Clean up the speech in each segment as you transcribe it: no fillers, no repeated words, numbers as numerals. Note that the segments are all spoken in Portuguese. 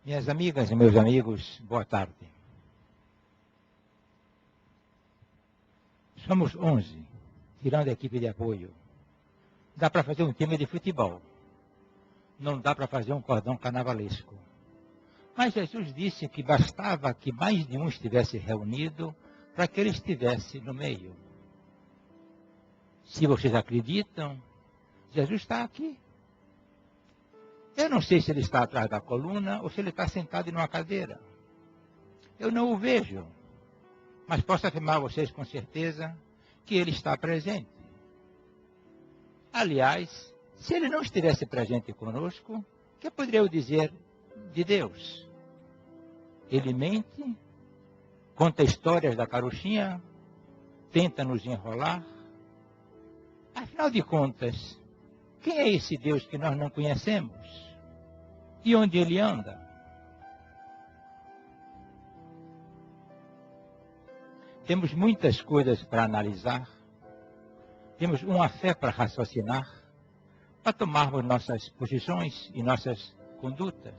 Minhas amigas e meus amigos, boa tarde. Somos 11, tirando a equipe de apoio. Dá para fazer um time de futebol. Não dá para fazer um cordão carnavalesco. Mas Jesus disse que bastava que mais de um estivesse reunido para que ele estivesse no meio. Se vocês acreditam, Jesus está aqui. Eu não sei se ele está atrás da coluna ou se ele está sentado em uma cadeira. Eu não o vejo, mas posso afirmar a vocês com certeza que ele está presente. Aliás, se ele não estivesse presente conosco, o que poderia eu dizer de Deus? Ele mente, conta histórias da carochinha, tenta nos enrolar. Afinal de contas, quem é esse Deus que nós não conhecemos? E onde ele anda? Temos muitas coisas para analisar, temos uma fé para raciocinar, para tomarmos nossas posições e nossas condutas.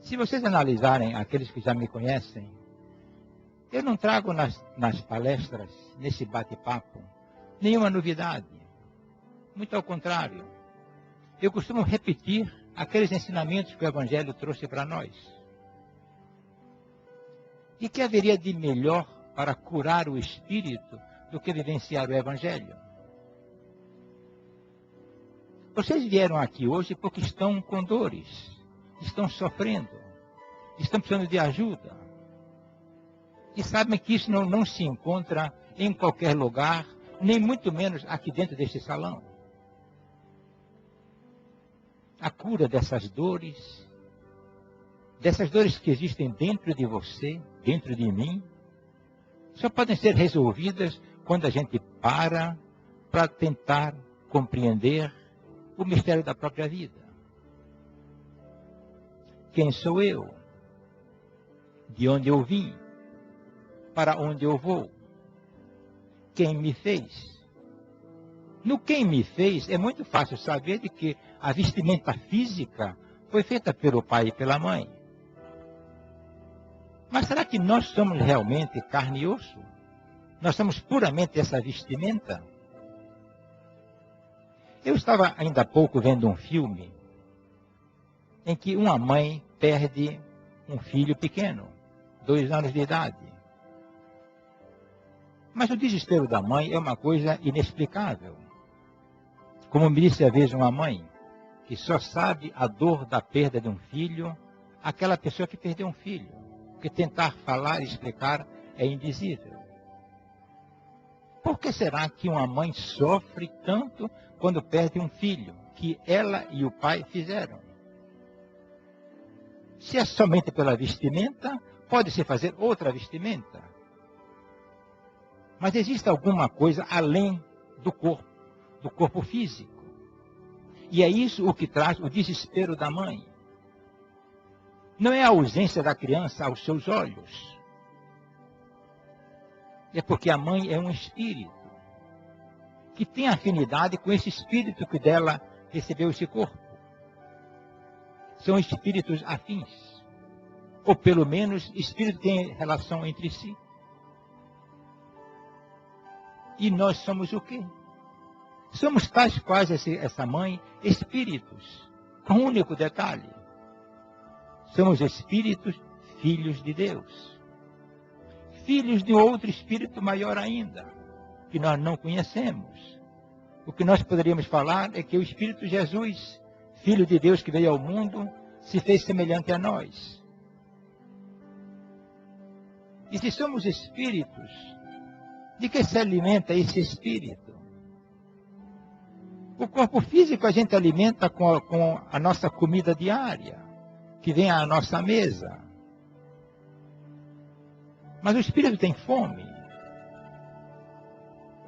Se vocês analisarem aqueles que já me conhecem, eu não trago nas palestras, nesse bate-papo, nenhuma novidade. Muito ao contrário. Eu costumo repetir aqueles ensinamentos que o Evangelho trouxe para nós. E que haveria de melhor para curar o espírito do que vivenciar o Evangelho? Vocês vieram aqui hoje porque estão com dores, estão sofrendo, estão precisando de ajuda. E sabem que isso não se encontra em qualquer lugar, nem muito menos aqui dentro deste salão. A cura dessas dores que existem dentro de você, dentro de mim, só podem ser resolvidas quando a gente para tentar compreender o mistério da própria vida. Quem sou eu? De onde eu vim? Para onde eu vou? Quem me fez? No quem me fez, é muito fácil saber de que a vestimenta física foi feita pelo pai e pela mãe. Mas será que nós somos realmente carne e osso? Nós somos puramente essa vestimenta? Eu estava ainda há pouco vendo um filme em que uma mãe perde um filho pequeno, 2 anos de idade. Mas o desespero da mãe é uma coisa inexplicável. Como me disse a vez uma mãe, que só sabe a dor da perda de um filho, aquela pessoa que perdeu um filho. Porque tentar falar e explicar é indizível. Por que será que uma mãe sofre tanto quando perde um filho, que ela e o pai fizeram? Se é somente pela vestimenta, pode-se fazer outra vestimenta. Mas existe alguma coisa além do corpo físico. E é isso o que traz o desespero da mãe. Não é a ausência da criança aos seus olhos. É porque a mãe é um espírito que tem afinidade com esse espírito que dela recebeu esse corpo. São espíritos afins. Ou pelo menos, espíritos têm relação entre si. E nós somos o quê? Somos tais quais essa mãe, espíritos, com um único detalhe. Somos espíritos, filhos de Deus. Filhos de outro espírito maior ainda, que nós não conhecemos. O que nós poderíamos falar é que o Espírito Jesus, Filho de Deus que veio ao mundo, se fez semelhante a nós. E se somos espíritos, de que se alimenta esse espírito? O corpo físico a gente alimenta com a nossa comida diária, que vem à nossa mesa. Mas o espírito tem fome.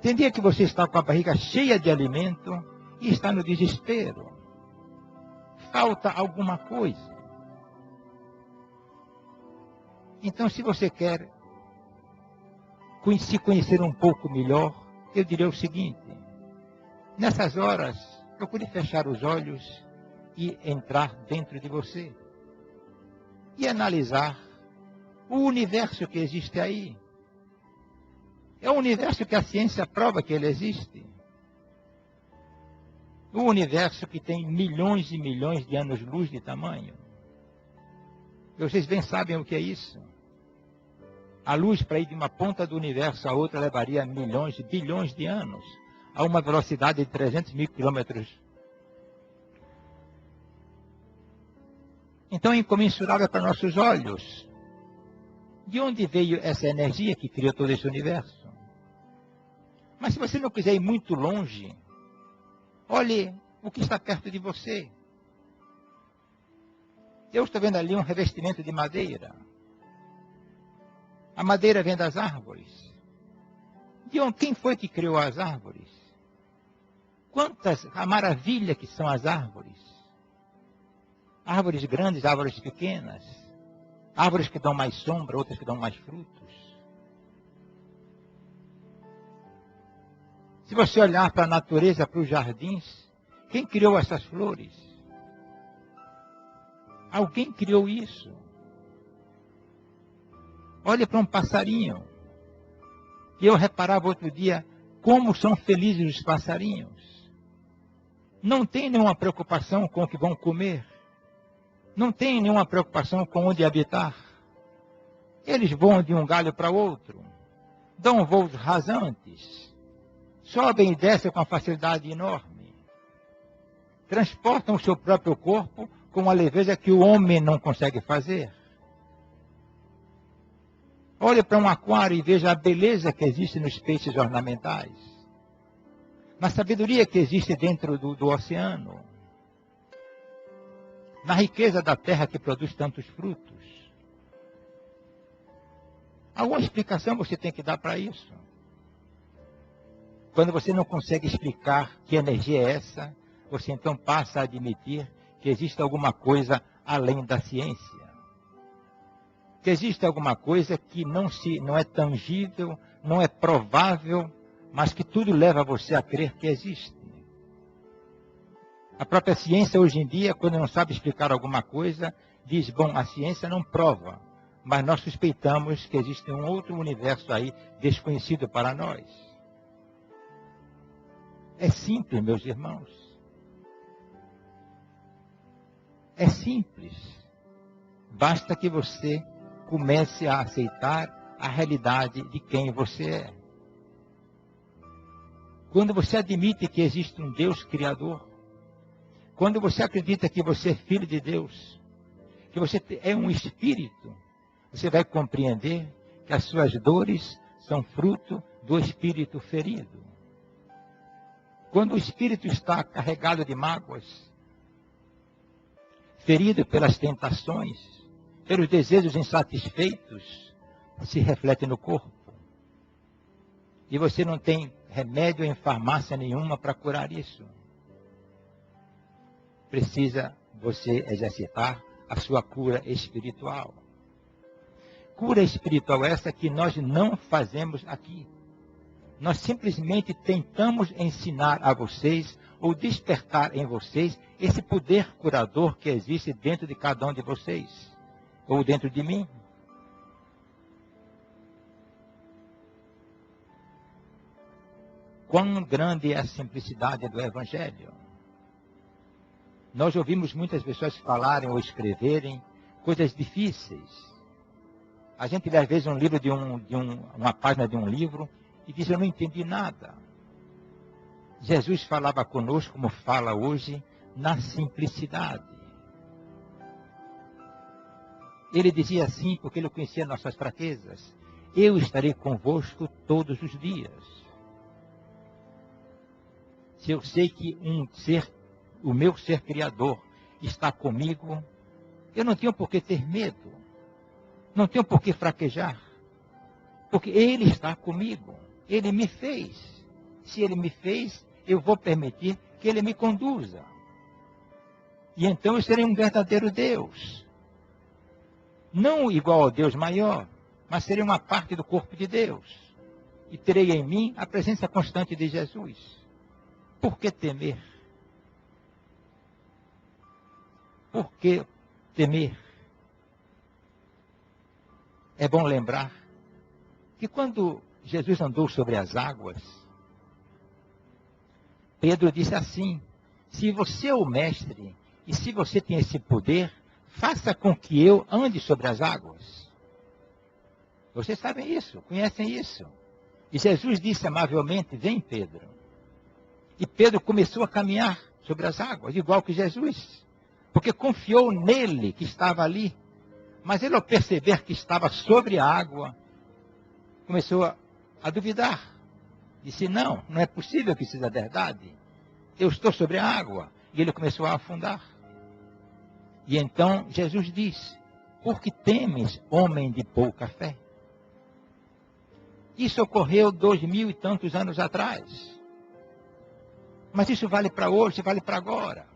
Tem dia que você está com a barriga cheia de alimento e está no desespero. Falta alguma coisa. Então, se você quer se conhecer um pouco melhor, eu diria o seguinte: nessas horas, procure fechar os olhos e entrar dentro de você. E analisar o universo que existe aí. É um universo que a ciência prova que ele existe. Um universo que tem milhões e milhões de anos-luz de tamanho. Vocês bem sabem o que é isso. A luz para ir de uma ponta do universo a outra levaria milhões, bilhões de anos, a uma velocidade de 300 mil quilômetros. Então é incomensurável para nossos olhos. De onde veio essa energia que criou todo esse universo? Mas se você não quiser ir muito longe, olhe o que está perto de você. Eu estou vendo ali um revestimento de madeira. A madeira vem das árvores. Quem foi que criou as árvores? A maravilha que são as árvores. Árvores grandes, árvores pequenas. Árvores que dão mais sombra, outras que dão mais frutos. Se você olhar para a natureza, para os jardins, quem criou essas flores? Alguém criou isso. Olhe para um passarinho. E eu reparava outro dia como são felizes os passarinhos. Não tem nenhuma preocupação com o que vão comer. Não tem nenhuma preocupação com onde habitar. Eles voam de um galho para outro. Dão voos rasantes. Sobem e descem com uma facilidade enorme. Transportam o seu próprio corpo com uma leveza que o homem não consegue fazer. Olhe para um aquário e veja a beleza que existe nos peixes ornamentais. Na sabedoria que existe dentro do oceano. Na riqueza da terra que produz tantos frutos. Alguma explicação você tem que dar para isso. Quando você não consegue explicar que energia é essa, você então passa a admitir que existe alguma coisa além da ciência. Que existe alguma coisa que não é tangível, não é provável, mas que tudo leva você a crer que existe. A própria ciência hoje em dia, quando não sabe explicar alguma coisa, diz, bom, a ciência não prova, mas nós suspeitamos que existe um outro universo aí desconhecido para nós. É simples, meus irmãos. É simples. Basta que você comece a aceitar a realidade de quem você é. Quando você admite que existe um Deus Criador, quando você acredita que você é filho de Deus, que você é um espírito, você vai compreender que as suas dores são fruto do espírito ferido. Quando o espírito está carregado de mágoas, ferido pelas tentações, pelos desejos insatisfeitos, se reflete no corpo. E você não tem remédio em farmácia nenhuma para curar isso. Precisa você exercitar a sua cura espiritual. Cura espiritual essa que nós não fazemos aqui. Nós simplesmente tentamos ensinar a vocês ou despertar em vocês esse poder curador que existe dentro de cada um de vocês. Ou dentro de mim. Quão grande é a simplicidade do Evangelho. Nós ouvimos muitas pessoas falarem ou escreverem coisas difíceis. A gente lê às vezes um livro uma página de um livro e diz, eu não entendi nada. Jesus falava conosco, como fala hoje, na simplicidade. Ele dizia assim, porque ele conhecia nossas fraquezas. Eu estarei convosco todos os dias. Se eu sei que o meu ser criador está comigo, eu não tenho por que ter medo. Não tenho por que fraquejar. Porque Ele está comigo. Ele me fez. Se Ele me fez, eu vou permitir que Ele me conduza. E então eu serei um verdadeiro Deus. Não igual ao Deus maior, mas serei uma parte do corpo de Deus. E terei em mim a presença constante de Jesus. Por que temer? por que temer? É bom lembrar que quando Jesus andou sobre as águas, Pedro disse assim: se você é o mestre e se você tem esse poder, faça com que eu ande sobre as águas. Vocês sabem isso, conhecem isso. E Jesus disse amavelmente: vem, Pedro. E Pedro começou a caminhar sobre as águas, igual que Jesus, porque confiou nele que estava ali. Mas ele, ao perceber que estava sobre a água, começou a duvidar. Disse: não, não é possível que isso seja verdade. Eu estou sobre a água. E ele começou a afundar. E então Jesus diz: por que temes, homem de pouca fé? Isso ocorreu 2000 e tantos anos atrás. Mas isso vale para hoje, vale para agora.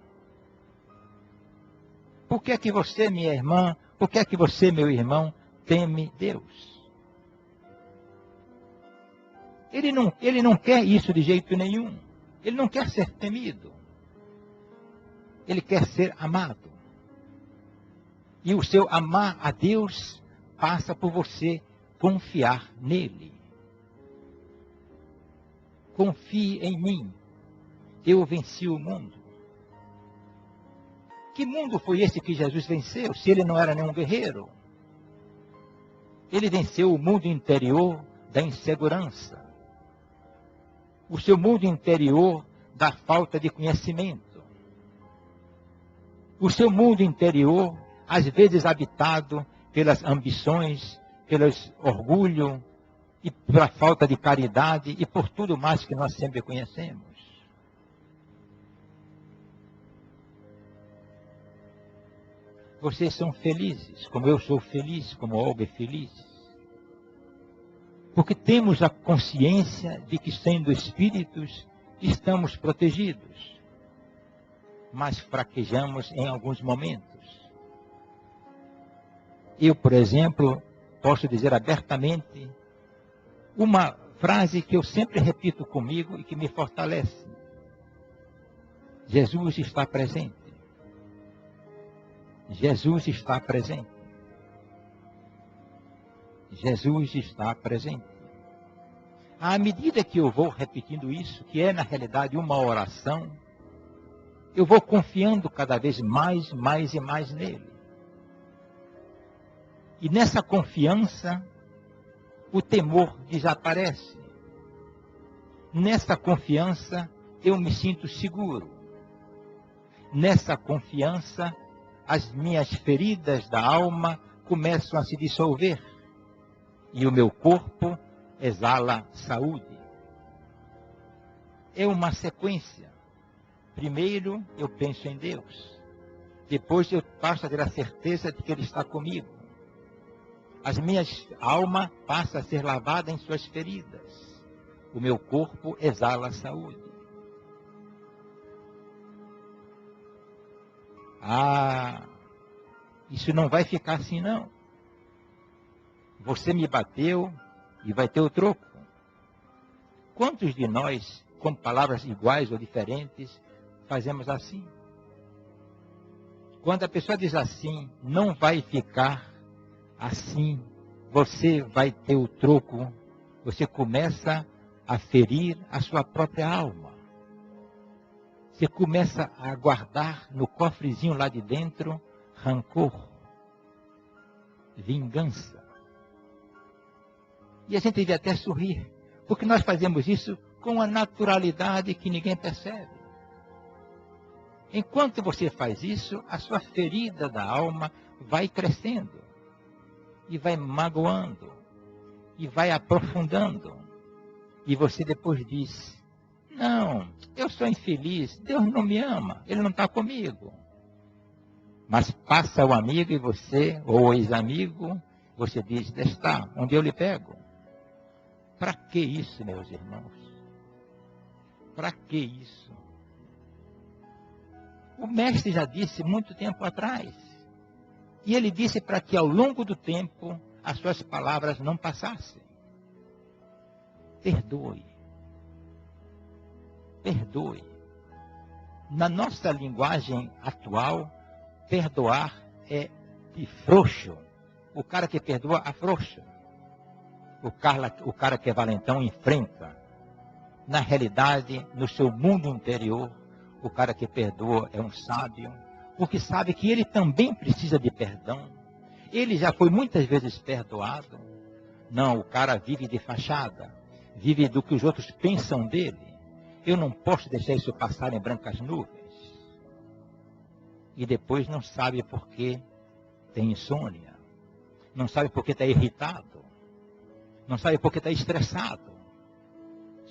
Por que é que você, minha irmã, por que é que você, meu irmão, teme Deus? Ele não quer isso de jeito nenhum. Ele não quer ser temido. Ele quer ser amado. E o seu amar a Deus passa por você confiar nele. Confie em mim. Eu venci o mundo. Que mundo foi esse que Jesus venceu, se ele não era nenhum guerreiro? Ele venceu o mundo interior da insegurança. O seu mundo interior da falta de conhecimento. O seu mundo interior, às vezes habitado pelas ambições, pelo orgulho, e pela falta de caridade, e por tudo mais que nós sempre conhecemos. Vocês são felizes, como eu sou feliz, como Olga é feliz. Porque temos a consciência de que, sendo espíritos, estamos protegidos. Mas fraquejamos em alguns momentos. Eu, por exemplo, posso dizer abertamente uma frase que eu sempre repito comigo e que me fortalece. Jesus está presente. Jesus está presente. Jesus está presente. À medida que eu vou repetindo isso, que é na realidade uma oração, eu vou confiando cada vez mais e mais nele. E nessa confiança, o temor desaparece. Nessa confiança, eu me sinto seguro. Nessa confiança, as minhas feridas da alma começam a se dissolver. E o meu corpo exala saúde. É uma sequência. Primeiro, eu penso em Deus. Depois, eu passo a ter a certeza de que Ele está comigo. A alma passa a ser lavada em suas feridas. O meu corpo exala a saúde. Isso não vai ficar assim, não. Você me bateu e vai ter o troco. Quantos de nós, com palavras iguais ou diferentes, fazemos assim? Quando a pessoa diz assim, não vai ficar assim, você vai ter o troco, você começa a ferir a sua própria alma. Você começa a guardar no cofrezinho lá de dentro rancor, vingança. E a gente deve até sorrir, porque nós fazemos isso com uma naturalidade que ninguém percebe. Enquanto você faz isso, a sua ferida da alma vai crescendo, e vai magoando, e vai aprofundando. E você depois diz, não, eu sou infeliz, Deus não me ama, Ele não está comigo. Mas passa o amigo e você, ou o ex-amigo, você diz, está, onde eu lhe pego? Para que isso, meus irmãos? Para que isso? O mestre já disse muito tempo atrás. E ele disse para que ao longo do tempo as suas palavras não passassem. Perdoe. Perdoe. Na nossa linguagem atual, perdoar é de frouxo. O cara que perdoa, afrouxa. O cara que é valentão enfrenta. Na realidade, no seu mundo interior, o cara que perdoa é um sábio, porque sabe que ele também precisa de perdão. Ele já foi muitas vezes perdoado. Não, o cara vive de fachada, vive do que os outros pensam dele. Eu não posso deixar isso passar em brancas nuvens. E depois não sabe por que tem insônia, não sabe por que está irritado, não sabe por que está estressado.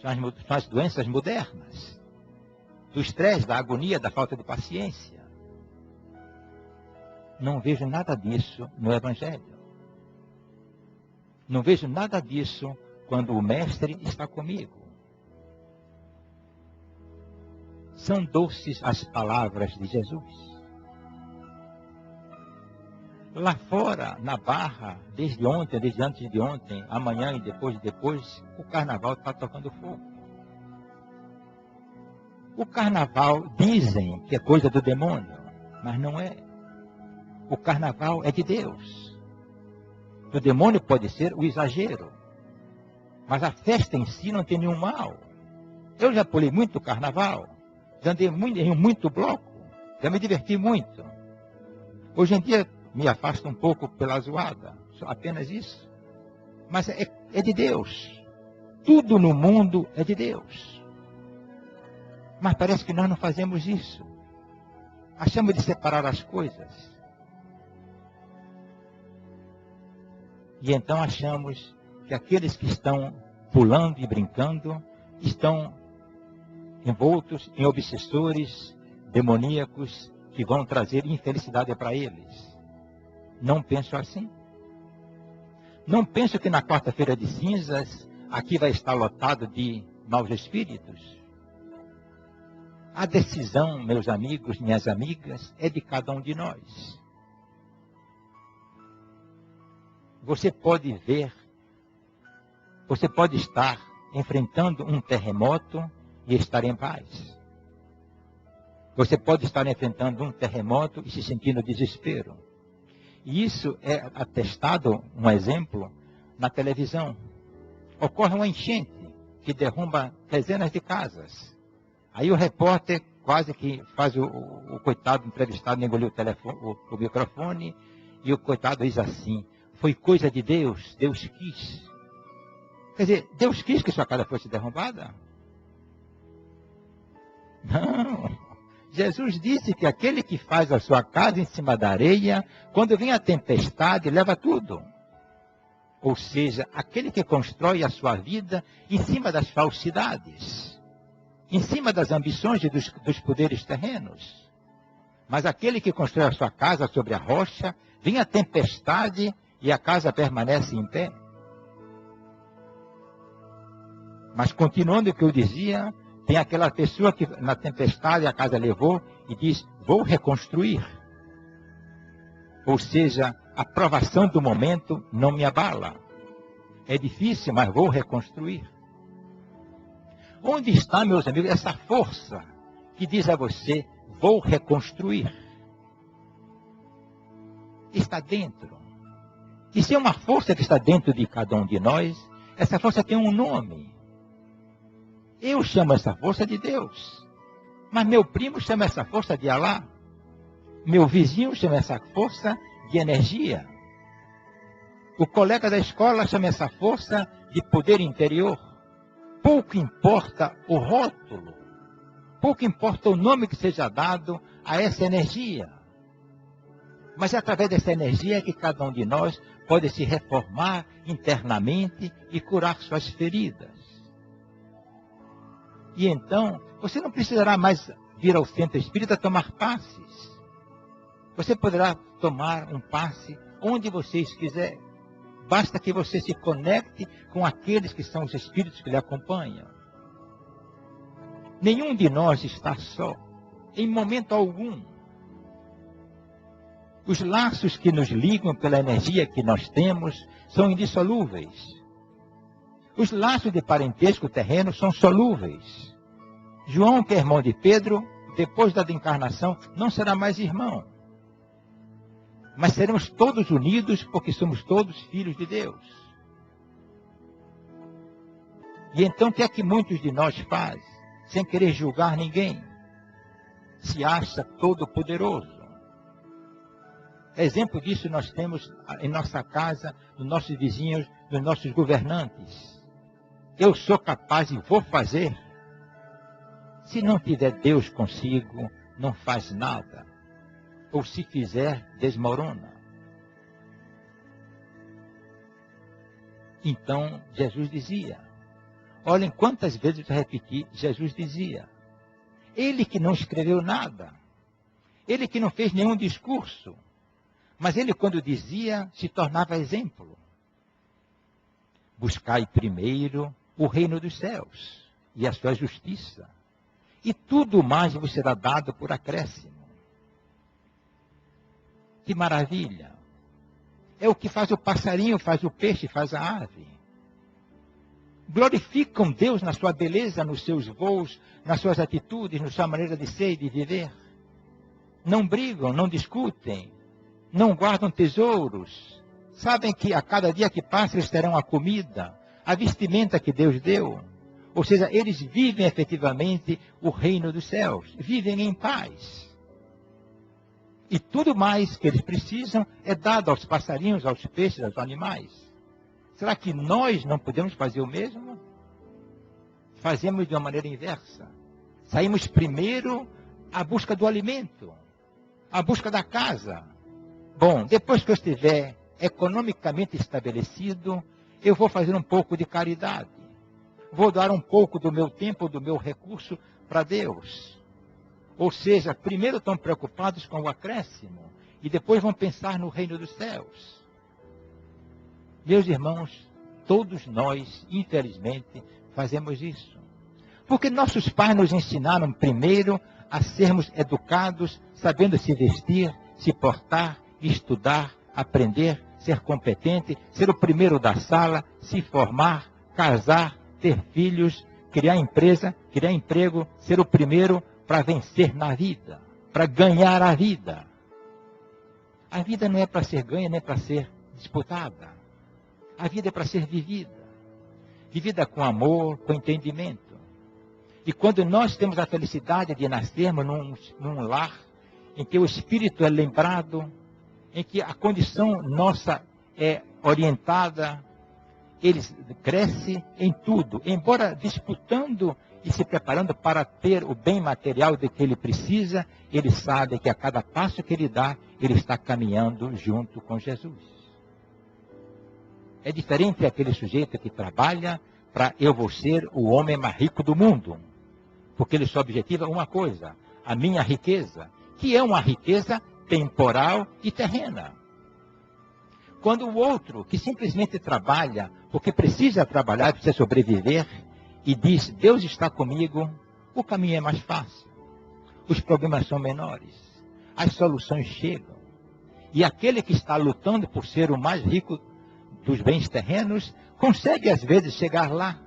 São as doenças modernas, do estresse, da agonia, da falta de paciência. Não vejo nada disso no Evangelho. Não vejo nada disso quando o Mestre está comigo. São doces as palavras de Jesus. Lá fora, na Barra, desde ontem, desde antes de ontem, amanhã e depois de depois, o carnaval está tocando fogo. O carnaval dizem que é coisa do demônio, mas não é. O carnaval é de Deus. O demônio pode ser o exagero, mas a festa em si não tem nenhum mal. Eu já pulei muito carnaval, já andei em muito bloco, já me diverti muito. Hoje em dia me afasto um pouco pela zoada, apenas isso. Mas é de Deus. Tudo no mundo é de Deus. Mas parece que nós não fazemos isso. Achamos de separar as coisas. E então achamos que aqueles que estão pulando e brincando estão envoltos em obsessores demoníacos que vão trazer infelicidade para eles. Não penso assim. Não penso que na quarta-feira de cinzas aqui vai estar lotado de maus espíritos. A decisão, meus amigos, minhas amigas, é de cada um de nós. Você pode ver, você pode estar enfrentando um terremoto e estar em paz. Você pode estar enfrentando um terremoto e se sentindo desespero. E isso é atestado, um exemplo, na televisão. Ocorre uma enchente que derruba dezenas de casas. Aí o repórter quase que faz o coitado entrevistado engolir o microfone, e o coitado diz assim: foi coisa de Deus, Deus quis. Quer dizer, Deus quis que sua casa fosse derrubada? Não. Jesus disse que aquele que faz a sua casa em cima da areia, quando vem a tempestade, leva tudo. Ou seja, aquele que constrói a sua vida em cima das falsidades, em cima das ambições e dos poderes terrenos. Mas aquele que constrói a sua casa sobre a rocha, vem a tempestade e a casa permanece em pé. Mas continuando o que eu dizia, tem aquela pessoa que na tempestade a casa levou e diz: vou reconstruir. Ou seja, a provação do momento não me abala. É difícil, mas vou reconstruir. Onde está, meus amigos, essa força que diz a você: vou reconstruir? Está dentro. E se é uma força que está dentro de cada um de nós, essa força tem um nome. Eu chamo essa força de Deus. Mas meu primo chama essa força de Alá. Meu vizinho chama essa força de energia. O colega da escola chama essa força de poder interior. Pouco importa o rótulo. Pouco importa o nome que seja dado a essa energia. Mas é através dessa energia que cada um de nós pode se reformar internamente e curar suas feridas. E então, você não precisará mais vir ao centro espírita tomar passes. Você poderá tomar um passe onde você quiser. Basta que você se conecte com aqueles que são os espíritos que lhe acompanham. Nenhum de nós está só, em momento algum. Os laços que nos ligam pela energia que nós temos são indissolúveis. Os laços de parentesco terreno são solúveis. João, que é irmão de Pedro, depois da encarnação, não será mais irmão. mas seremos todos unidos porque somos todos filhos de Deus. E então o que é que muitos de nós fazem? Sem querer julgar ninguém, se acha todo poderoso. Exemplo disso nós temos em nossa casa, nos nossos vizinhos, nos nossos governantes. Eu sou capaz e vou fazer. Se não tiver Deus consigo, não faz nada. Ou se fizer, desmorona. Então, Jesus dizia, olhem quantas vezes eu repeti, Jesus dizia, ele que não escreveu nada, ele que não fez nenhum discurso, mas ele quando dizia, se tornava exemplo. Buscai primeiro o reino dos céus e a sua justiça, e tudo mais vos será dado por acréscimo. Que maravilha! É o que faz o passarinho, faz o peixe, faz a ave. Glorificam Deus na sua beleza, nos seus voos, nas suas atitudes, na sua maneira de ser e de viver. Não brigam, não discutem, não guardam tesouros. Sabem que a cada dia que passa eles terão a comida, a vestimenta que Deus deu. Ou seja, eles vivem efetivamente o reino dos céus, vivem em paz. E tudo mais que eles precisam é dado aos passarinhos, aos peixes, aos animais. Será que nós não podemos fazer o mesmo? Fazemos de uma maneira inversa. Saímos primeiro à busca do alimento, à busca da casa. Bom, depois que eu estiver economicamente estabelecido, eu vou fazer um pouco de caridade. Vou dar um pouco do meu tempo, do meu recurso para Deus. Ou seja, primeiro estão preocupados com o acréscimo e depois vão pensar no reino dos céus. Meus irmãos, todos nós, infelizmente, fazemos isso. Porque nossos pais nos ensinaram primeiro a sermos educados, sabendo se vestir, se portar, estudar, aprender, ser competente, ser o primeiro da sala, se formar, casar, ter filhos, criar empresa, criar emprego, ser o primeiro para vencer na vida, para ganhar a vida. A vida não é para ser ganha, nem para ser disputada. A vida é para ser vivida. Vivida com amor, com entendimento. E quando nós temos a felicidade de nascermos num lar em que o espírito é lembrado, em que a condição nossa é orientada, ele cresce em tudo, embora disputando e se preparando para ter o bem material de que ele precisa, ele sabe que a cada passo que ele dá, ele está caminhando junto com Jesus. É diferente daquele sujeito que trabalha para eu vou ser o homem mais rico do mundo, porque ele só objetiva uma coisa, a minha riqueza, que é uma riqueza temporal e terrena. Quando o outro, que simplesmente trabalha, porque precisa trabalhar, precisa sobreviver, e diz, Deus está comigo, o caminho é mais fácil. Os problemas são menores. As soluções chegam. E aquele que está lutando por ser o mais rico dos bens terrenos, consegue às vezes chegar lá.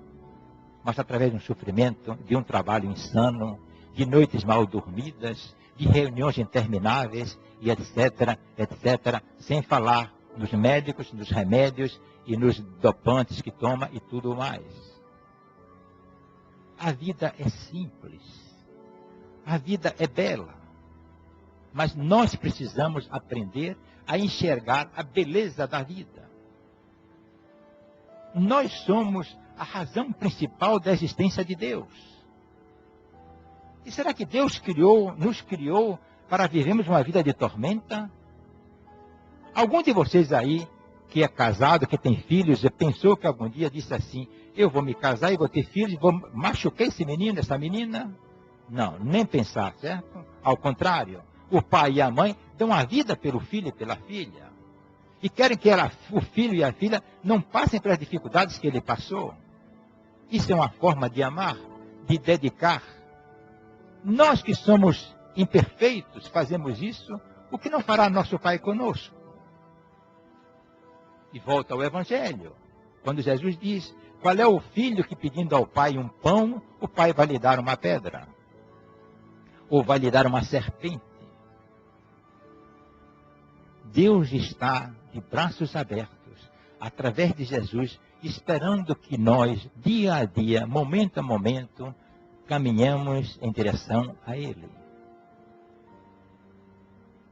Mas através de um sofrimento, de um trabalho insano, de noites mal dormidas, de reuniões intermináveis, e etc., etc., sem falar nos médicos, nos remédios e nos dopantes que toma e tudo mais. A vida é simples. A vida é bela. Mas nós precisamos aprender a enxergar a beleza da vida. Nós somos a razão principal da existência de Deus. E será que Deus nos criou para vivermos uma vida de tormenta? Algum de vocês aí, que é casado, que tem filhos, já pensou que algum dia disse assim, eu vou me casar e vou ter filhos, vou machucar esse menino, essa menina? Não, nem pensar, certo? Ao contrário, o pai e a mãe dão a vida pelo filho e pela filha. E querem que o filho e a filha não passem pelas dificuldades que ele passou. Isso é uma forma de amar, de dedicar. Nós que somos imperfeitos fazemos isso, o que não fará nosso Pai conosco? E volta ao Evangelho, quando Jesus diz, qual é o filho que pedindo ao pai um pão, o pai vai lhe dar uma pedra? Ou vai lhe dar uma serpente? Deus está de braços abertos, através de Jesus, esperando que nós, dia a dia, momento a momento, caminhamos em direção a Ele.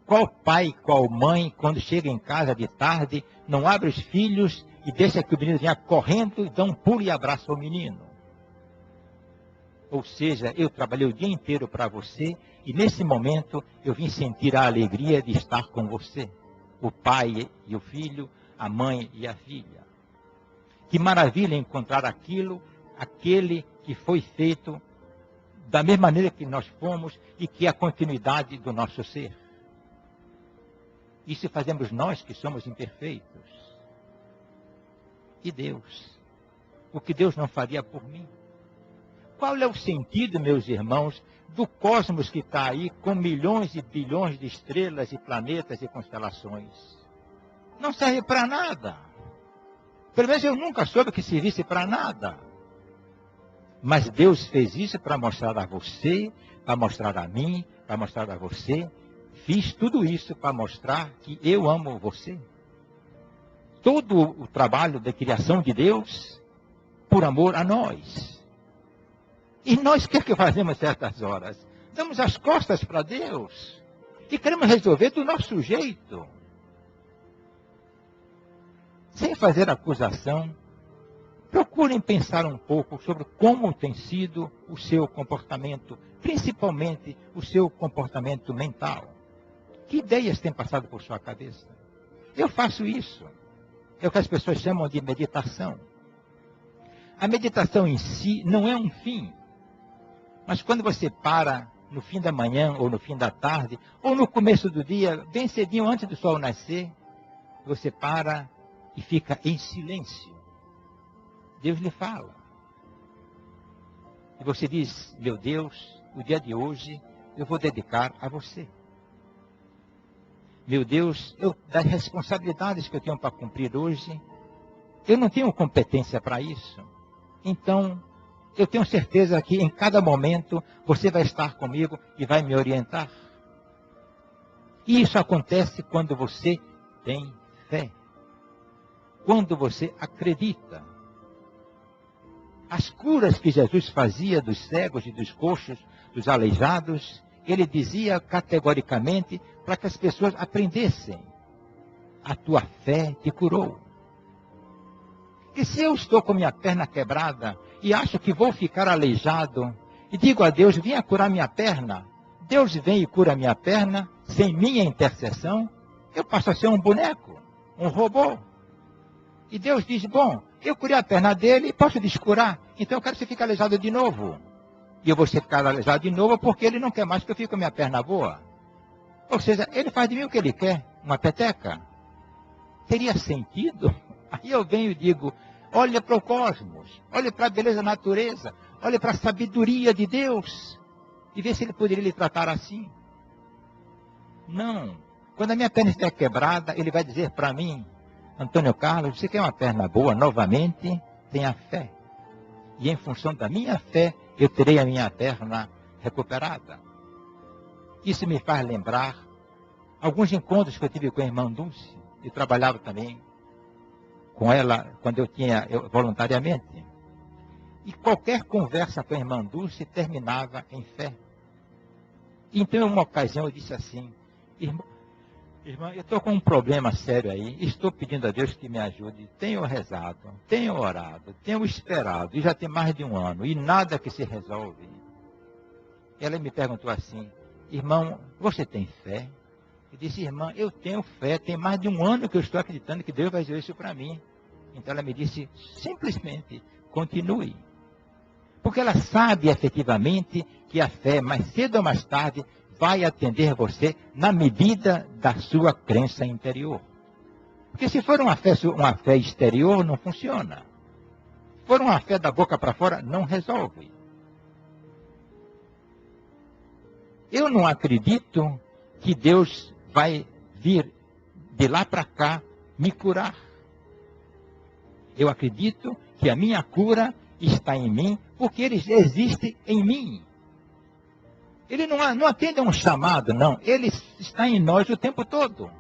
Qual pai, qual mãe, quando chega em casa de tarde, não abre os filhos e deixa que o menino venha correndo e dá um pulo e abraça o menino? Ou seja, eu trabalhei o dia inteiro para você e nesse momento eu vim sentir a alegria de estar com você. O pai e o filho, a mãe e a filha. Que maravilha encontrar aquele que foi feito da mesma maneira que nós fomos e que é a continuidade do nosso ser. Isso fazemos nós que somos imperfeitos. E Deus? O que Deus não faria por mim? Qual é o sentido, meus irmãos, do cosmos que está aí com milhões e bilhões de estrelas e planetas e constelações? Não serve para nada. Pelo menos eu nunca soube que servisse para nada. Mas Deus fez isso para mostrar a você, para mostrar a mim, para mostrar a você. Fiz tudo isso para mostrar que eu amo você. Todo o trabalho da criação de Deus por amor a nós. E nós, o que fazemos certas horas? Damos as costas para Deus e queremos resolver do nosso jeito. Sem fazer acusação, procurem pensar um pouco sobre como tem sido o seu comportamento, principalmente o seu comportamento mental. Que ideias têm passado por sua cabeça? Eu faço isso. É o que as pessoas chamam de meditação. A meditação em si não é um fim. Mas quando você para no fim da manhã, ou no fim da tarde, ou no começo do dia, bem cedinho antes do sol nascer, você para e fica em silêncio. Deus lhe fala. E você diz, meu Deus, o dia de hoje eu vou dedicar a você. Meu Deus, das responsabilidades que eu tenho para cumprir hoje, eu não tenho competência para isso. Então, eu tenho certeza que em cada momento você vai estar comigo e vai me orientar. E isso acontece quando você tem fé. Quando você acredita. As curas que Jesus fazia dos cegos e dos coxos, dos aleijados, ele dizia categoricamente para que as pessoas aprendessem. A tua fé te curou. E se eu estou com minha perna quebrada e acho que vou ficar aleijado, e digo a Deus, venha curar minha perna, Deus vem e cura minha perna, sem minha intercessão, eu passo a ser um boneco, um robô. E Deus diz, bom, eu curei a perna dele e posso descurar, então eu quero que você fique aleijado de novo. E eu vou ficar aleijado de novo porque ele não quer mais que eu fique com minha perna boa. Ou seja, ele faz de mim o que ele quer, uma peteca. Teria sentido? Aí eu venho e digo, olha para o cosmos, olha para a beleza da natureza, olha para a sabedoria de Deus, e vê se ele poderia lhe tratar assim. Não. Quando a minha perna estiver quebrada, ele vai dizer para mim, Antônio Carlos, você quer uma perna boa novamente? Tenha fé. E em função da minha fé, eu terei a minha perna recuperada. Isso me faz lembrar alguns encontros que eu tive com a irmã Dulce. Eu trabalhava também com ela quando eu voluntariamente. E qualquer conversa com a irmã Dulce terminava em fé. Então, em uma ocasião, eu disse assim, irmã, eu estou com um problema sério aí, estou pedindo a Deus que me ajude. Tenho rezado, tenho orado, tenho esperado, e já tem mais de um ano, e nada que se resolve. Ela me perguntou assim, irmão, você tem fé? Eu disse, irmã, eu tenho fé, tem mais de um ano que eu estou acreditando que Deus vai fazer isso para mim. Então ela me disse, simplesmente, continue. Porque ela sabe efetivamente que a fé, mais cedo ou mais tarde, vai atender você na medida da sua crença interior. Porque se for uma fé exterior, não funciona. Se for uma fé da boca para fora, não resolve. Eu não acredito que Deus vai vir de lá para cá me curar. Eu acredito que a minha cura está em mim, porque Ele existe em mim. Ele não atende a um chamado, não. Ele está em nós o tempo todo.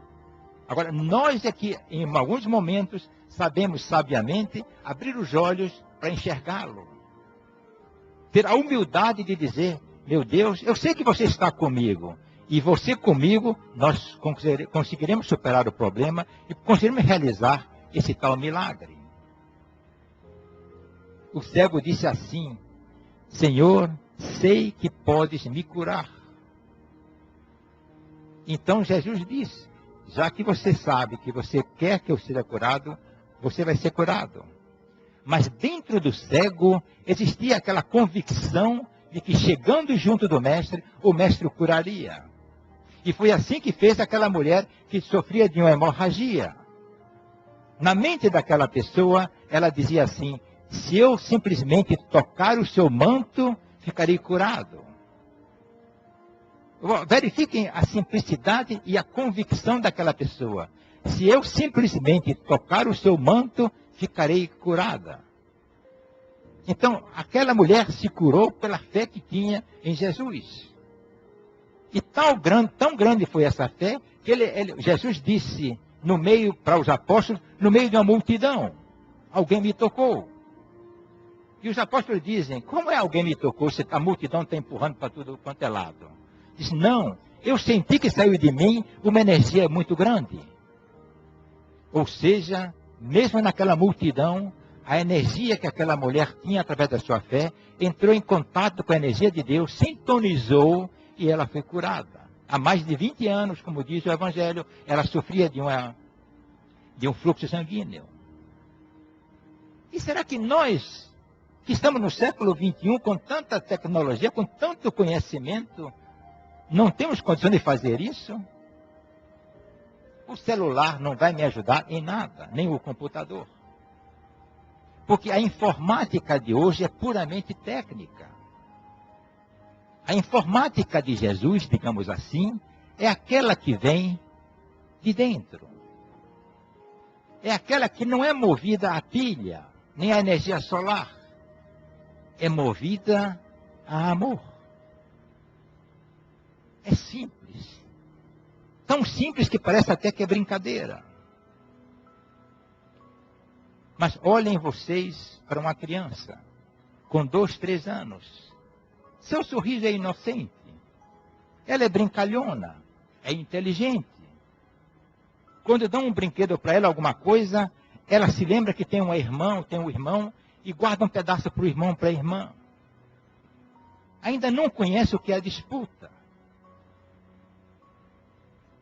Agora, nós é que, em alguns momentos, sabemos sabiamente abrir os olhos para enxergá-lo. Ter a humildade de dizer, meu Deus, eu sei que você está comigo. E você comigo, nós conseguiremos superar o problema e conseguiremos realizar esse tal milagre. O cego disse assim, Senhor, sei que podes me curar. Então Jesus disse, já que você sabe que você quer que eu seja curado, você vai ser curado. Mas dentro do cego existia aquela convicção de que chegando junto do mestre, o mestre o curaria. E foi assim que fez aquela mulher que sofria de uma hemorragia. Na mente daquela pessoa, ela dizia assim, se eu simplesmente tocar o seu manto, ficarei curado. Verifiquem a simplicidade e a convicção daquela pessoa. Se eu simplesmente tocar o seu manto, ficarei curada. Então, aquela mulher se curou pela fé que tinha em Jesus. E tão grande foi essa fé, que Jesus disse no meio, para os apóstolos, no meio de uma multidão, alguém me tocou. E os apóstolos dizem, como é alguém me tocou, se a multidão está empurrando para tudo quanto é lado? Diz, não, eu senti que saiu de mim uma energia muito grande. Ou seja, mesmo naquela multidão, a energia que aquela mulher tinha através da sua fé, entrou em contato com a energia de Deus, sintonizou e ela foi curada. Há mais de 20 anos, como diz o Evangelho, ela sofria de um fluxo sanguíneo. E será que nós, que estamos no século XXI, com tanta tecnologia, com tanto conhecimento, não temos condição de fazer isso? O celular não vai me ajudar em nada, nem o computador. Porque a informática de hoje é puramente técnica. A informática de Jesus, digamos assim, é aquela que vem de dentro. É aquela que não é movida a pilha, nem a energia solar. É movida a amor. É simples. Tão simples que parece até que é brincadeira. Mas olhem vocês para uma criança com 2, 3 anos. Seu sorriso é inocente. Ela é brincalhona. É inteligente. Quando dão um brinquedo para ela, alguma coisa, ela se lembra que tem um irmão, e guarda um pedaço para o irmão, para a irmã. Ainda não conhece o que é a disputa.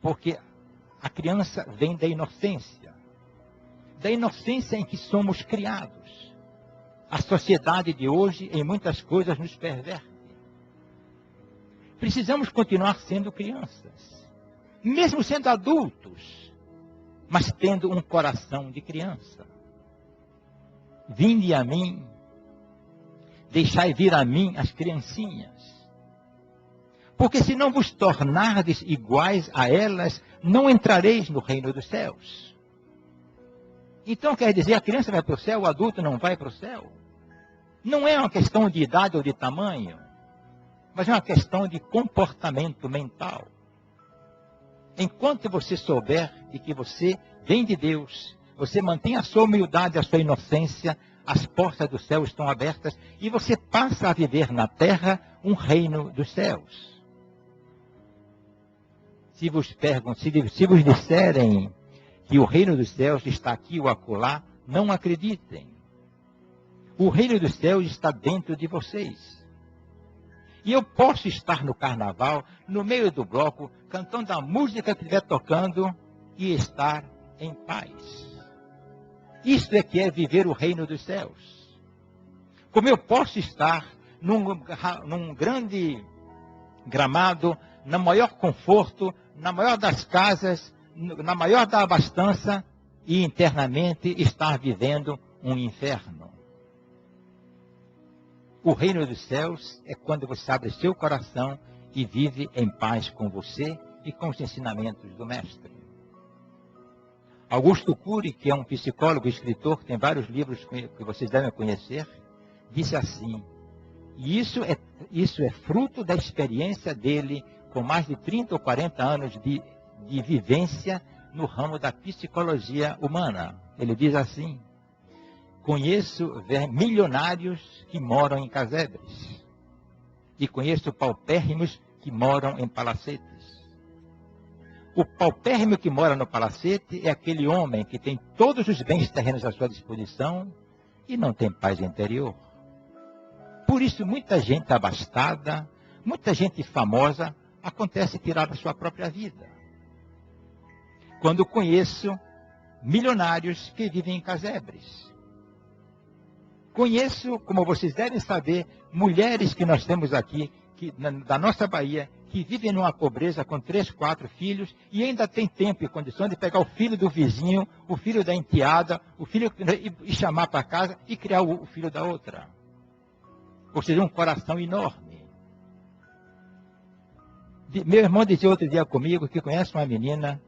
Porque a criança vem da inocência. Da inocência em que somos criados. A sociedade de hoje, em muitas coisas, nos perverte. Precisamos continuar sendo crianças. Mesmo sendo adultos, mas tendo um coração de criança. Vinde a mim, deixai vir a mim as criancinhas. Porque se não vos tornardes iguais a elas, não entrareis no reino dos céus. Então quer dizer, a criança vai para o céu, o adulto não vai para o céu? Não é uma questão de idade ou de tamanho, mas é uma questão de comportamento mental. Enquanto você souber de que você vem de Deus, você mantém a sua humildade, a sua inocência, as portas do céu estão abertas e você passa a viver na terra um reino dos céus. Se vos disserem que o reino dos céus está aqui ou acolá, não acreditem. O reino dos céus está dentro de vocês. E eu posso estar no carnaval, no meio do bloco, cantando a música que estiver tocando e estar em paz. Isto é que é viver o reino dos céus. Como eu posso estar num grande gramado, no maior conforto, na maior das casas, na maior da abastança, e internamente estar vivendo um inferno. O reino dos céus é quando você abre seu coração e vive em paz com você e com os ensinamentos do Mestre. Augusto Cury, que é um psicólogo e escritor, que tem vários livros que vocês devem conhecer, disse assim, e isso é fruto da experiência dele, com mais de 30 ou 40 anos de vivência no ramo da psicologia humana. Ele diz assim: conheço milionários que moram em casebres e conheço paupérrimos que moram em palacetes. O paupérrimo que mora no palacete é aquele homem que tem todos os bens terrenos à sua disposição e não tem paz interior. Por isso, muita gente abastada, muita gente famosa, acontece tirar a sua própria vida. Quando conheço milionários que vivem em casebres. Conheço, como vocês devem saber, mulheres que nós temos aqui, da nossa Bahia, que vivem numa pobreza com 3, 4 filhos e ainda tem tempo e condição de pegar o filho do vizinho, o filho da enteada, o filho e chamar para casa e criar o filho da outra. Ou seja, um coração enorme. Meu irmão dizia outro dia comigo que conhece uma menina,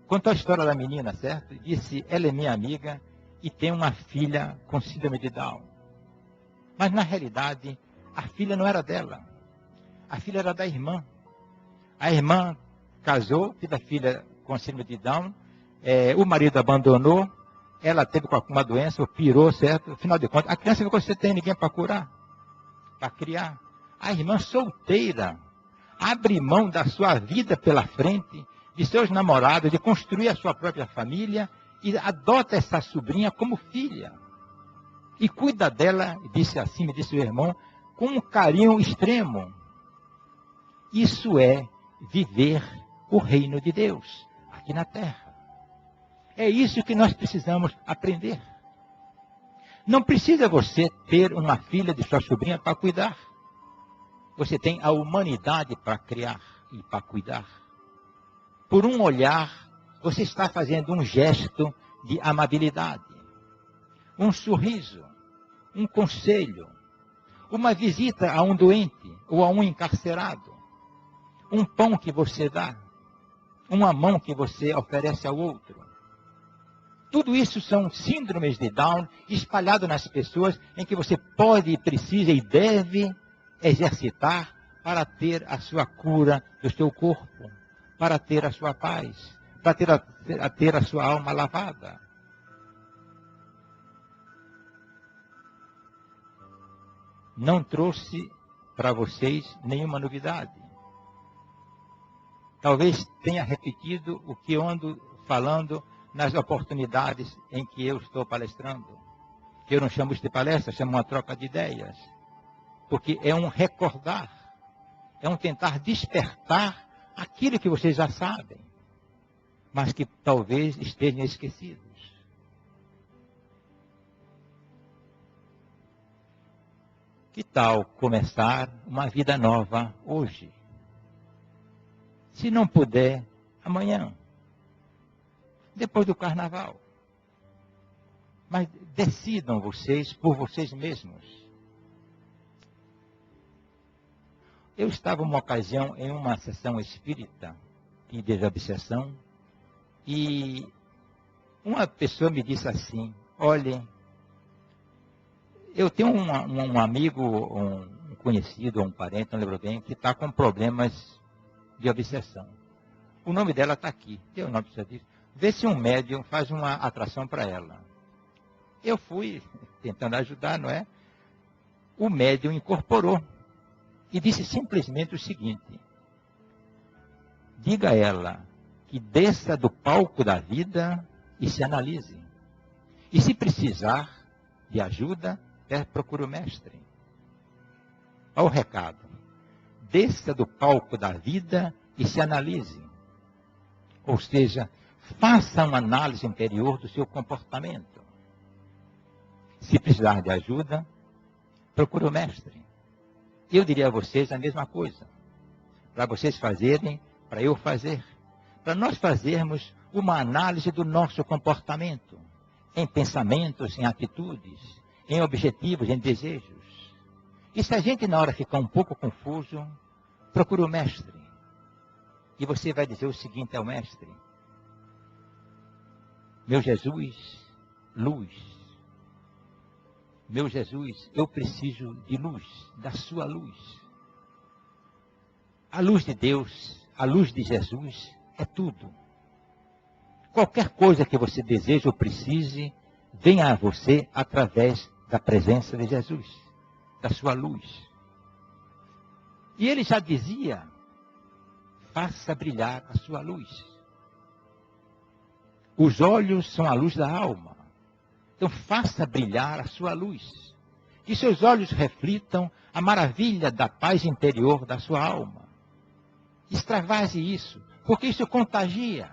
contou a história da menina, certo? Disse, ela é minha amiga e tem uma filha com síndrome de Down. Mas na realidade, a filha não era dela. A filha era da irmã. A irmã casou, teve a filha com síndrome de Down, o marido abandonou, ela teve uma doença, pirou, certo? Afinal de contas, a criança ficou sem ter ninguém para curar, para criar. A irmã solteira abre mão da sua vida pela frente, de seus namorados, de construir a sua própria família e adota essa sobrinha como filha. E cuida dela, disse assim, me disse o irmão, com um carinho extremo. Isso é viver o reino de Deus aqui na terra. É isso que nós precisamos aprender. Não precisa você ter uma filha de sua sobrinha para cuidar. Você tem a humanidade para criar e para cuidar. Por um olhar, você está fazendo um gesto de amabilidade. Um sorriso, um conselho, uma visita a um doente ou a um encarcerado. Um pão que você dá, uma mão que você oferece ao outro. Tudo isso são síndromes de Down espalhados nas pessoas em que você pode, precisa e deve exercitar para ter a sua cura do seu corpo, para ter a sua paz, para ter a sua alma lavada. Não trouxe para vocês nenhuma novidade. Talvez tenha repetido o que eu ando falando nas oportunidades em que eu estou palestrando. Que eu não chamo isso de palestra, chamo uma troca de ideias. Porque é um recordar, é um tentar despertar aquilo que vocês já sabem, mas que talvez estejam esquecidos. Que tal começar uma vida nova hoje? Se não puder, amanhã. Depois do carnaval. Mas decidam vocês por vocês mesmos. Eu estava uma ocasião em uma sessão espírita, em desobsessão, e uma pessoa me disse assim, olhe, eu tenho um amigo, um conhecido, um parente, não lembro bem, que está com problemas de obsessão. O nome dela está aqui. Eu não preciso disso. Vê se um médium faz uma atração para ela. Eu fui tentando ajudar, não é? O médium incorporou e disse simplesmente o seguinte: diga a ela que desça do palco da vida e se analise. E se precisar de ajuda, procure o mestre. Olha o recado. Desça do palco da vida e se analise. Ou seja, faça uma análise interior do seu comportamento. Se precisar de ajuda, procure o mestre. Eu diria a vocês a mesma coisa. Para vocês fazerem, para eu fazer. Para nós fazermos uma análise do nosso comportamento. Em pensamentos, em atitudes, em objetivos, em desejos. E se a gente na hora ficar um pouco confuso, procure o mestre. E você vai dizer o seguinte ao mestre: meu Jesus, luz. Meu Jesus, eu preciso de luz, da sua luz. A luz de Deus, a luz de Jesus é tudo. Qualquer coisa que você deseje ou precise, venha a você através da presença de Jesus, da sua luz. E ele já dizia, faça brilhar a sua luz. Os olhos são a luz da alma. Então faça brilhar a sua luz. Que seus olhos reflitam a maravilha da paz interior da sua alma. Extravase isso, porque isso contagia.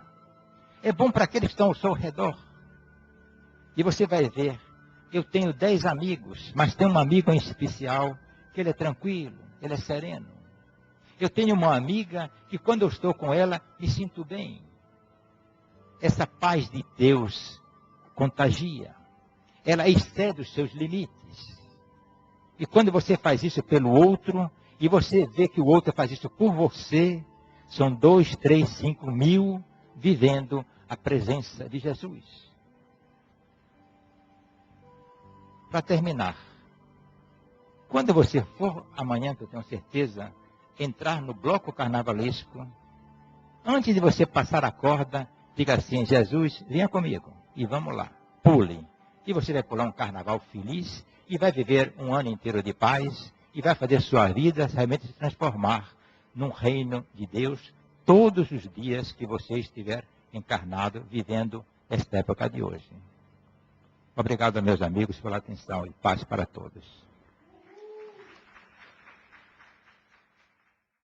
É bom para aqueles que estão ao seu redor. E você vai ver, eu tenho 10 amigos, mas tem um amigo em especial que ele é tranquilo, ele é sereno. Eu tenho uma amiga que quando eu estou com ela, me sinto bem. Essa paz de Deus contagia. Ela excede os seus limites. E quando você faz isso pelo outro, e você vê que o outro faz isso por você, são 2, 3, 5 mil vivendo a presença de Jesus. Para terminar, quando você for amanhã, que eu tenho certeza, entrar no bloco carnavalesco, antes de você passar a corda, diga assim, Jesus, venha comigo e vamos lá, pule. E você vai pular um carnaval feliz e vai viver um ano inteiro de paz e vai fazer sua vida realmente se transformar num reino de Deus todos os dias que você estiver encarnado, vivendo esta época de hoje. Obrigado, meus amigos, pela atenção e paz para todos.